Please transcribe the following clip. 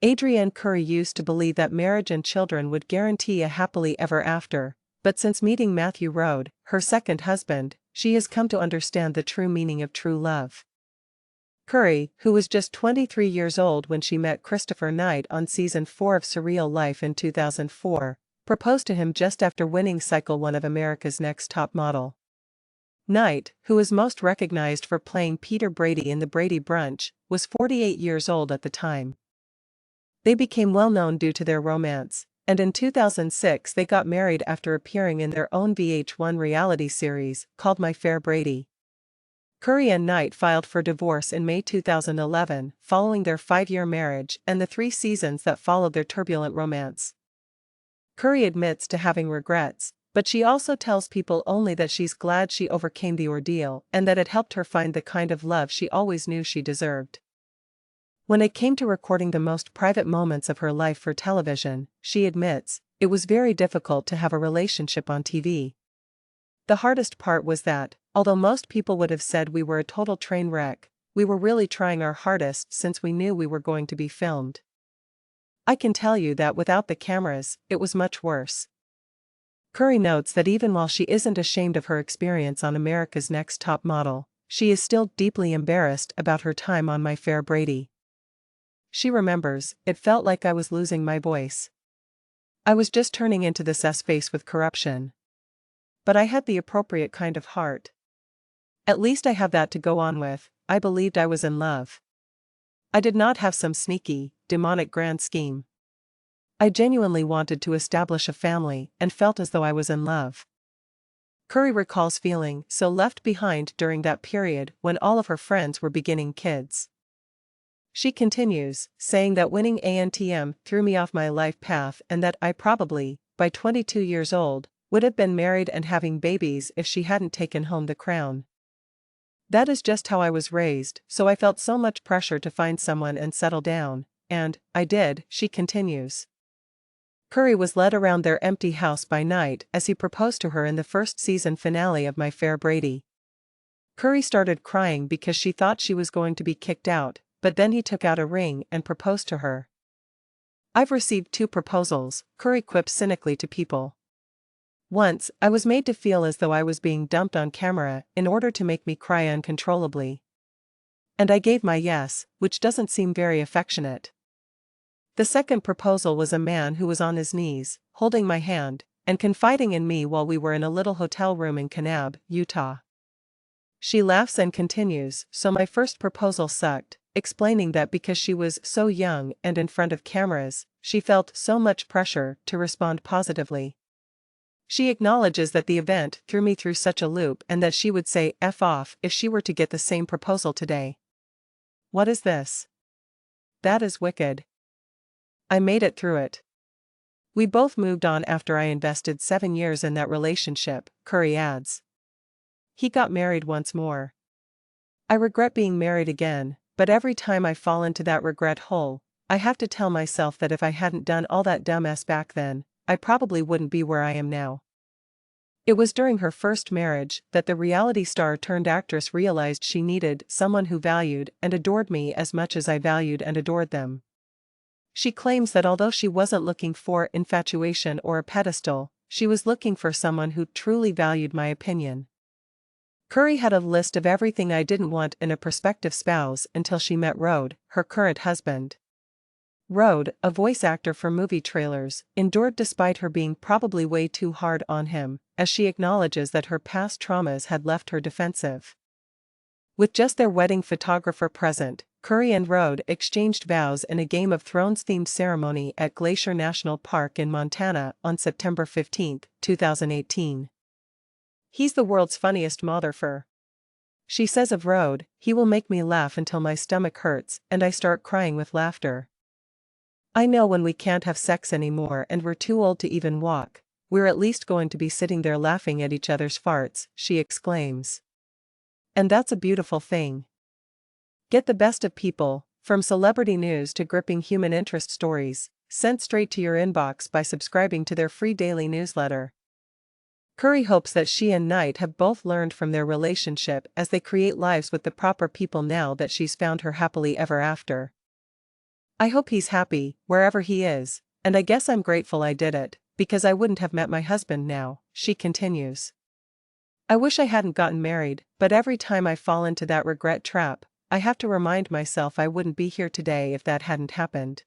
Adrianne Curry used to believe that marriage and children would guarantee a happily ever after, but since meeting Matthew Rhode, her second husband, she has come to understand the true meaning of true love. Curry, who was just 23 years old when she met Christopher Knight on season 4 of Surreal Life in 2004, proposed to him just after winning Cycle 1 of America's Next Top Model. Knight, who is most recognized for playing Peter Brady in the Brady Brunch, was 48 years old at the time. They became well known due to their romance, and in 2006 they got married after appearing in their own VH1 reality series, called My Fair Brady. Curry and Knight filed for divorce in May 2011, following their 5-year marriage and the 3 seasons that followed their turbulent romance. Curry admits to having regrets, but she also tells people only that she's glad she overcame the ordeal and that it helped her find the kind of love she always knew she deserved. When it came to recording the most private moments of her life for television, she admits, it was very difficult to have a relationship on TV. The hardest part was that, although most people would have said we were a total train wreck, we were really trying our hardest since we knew we were going to be filmed. I can tell you that without the cameras, it was much worse. Curry notes that even while she isn't ashamed of her experience on America's Next Top Model, she is still deeply embarrassed about her time on My Fair Brady. She remembers, "It felt like I was losing my voice. I was just turning into this face with corruption. But I had the appropriate kind of heart. At least I have that to go on with. I believed I was in love. I did not have some sneaky, demonic grand scheme. I genuinely wanted to establish a family and felt as though I was in love." Curry recalls feeling so left behind during that period when all of her friends were beginning kids. She continues, saying that winning ANTM threw me off my life path and that I probably, by 22 years old, would have been married and having babies if she hadn't taken home the crown. "That is just how I was raised, so I felt so much pressure to find someone and settle down, and I did," she continues. Curry was led around their empty house by Knight as he proposed to her in the first season finale of My Fair Brady. Curry started crying because she thought she was going to be kicked out, but then he took out a ring and proposed to her. "I've received 2 proposals," Curry quipped cynically to People. "Once, I was made to feel as though I was being dumped on camera in order to make me cry uncontrollably. And I gave my yes, which doesn't seem very affectionate. The second proposal was a man who was on his knees, holding my hand, and confiding in me while we were in a little hotel room in Kanab, Utah." She laughs and continues, "So my first proposal sucked," explaining that because she was so young and in front of cameras, she felt so much pressure to respond positively. She acknowledges that the event threw me through such a loop and that she would say F off if she were to get the same proposal today. "What is this? That is wicked. I made it through it. We both moved on after I invested 7 years in that relationship," Curry adds. "He got married once more. I regret being married again, but every time I fall into that regret hole, I have to tell myself that if I hadn't done all that dumb mess back then, I probably wouldn't be where I am now." It was during her first marriage that the reality star turned actress realized she needed someone who valued and adored me as much as I valued and adored them. She claims that although she wasn't looking for infatuation or a pedestal, she was looking for someone who truly valued my opinion. Curry had a list of everything I didn't want in a prospective spouse until she met Rhode, her current husband. Rhode, a voice actor for movie trailers, endured despite her being probably way too hard on him, as she acknowledges that her past traumas had left her defensive. With just their wedding photographer present, Curry and Rhode exchanged vows in a Game of Thrones-themed ceremony at Glacier National Park in Montana on September 15, 2018. "He's the world's funniest motherfucker," she says of Rhode. "He will make me laugh until my stomach hurts and I start crying with laughter. I know when we can't have sex anymore and we're too old to even walk, we're at least going to be sitting there laughing at each other's farts," she exclaims. And that's a beautiful thing. Get the best of People, from celebrity news to gripping human interest stories, sent straight to your inbox by subscribing to their free daily newsletter. Curry hopes that she and Knight have both learned from their relationship as they create lives with the proper people now that she's found her happily ever after. I hope he's happy, wherever he is, and I guess I'm grateful I did it, because I wouldn't have met my husband now," she continues. "I wish I hadn't gotten married, but every time I fall into that regret trap, I have to remind myself I wouldn't be here today if that hadn't happened.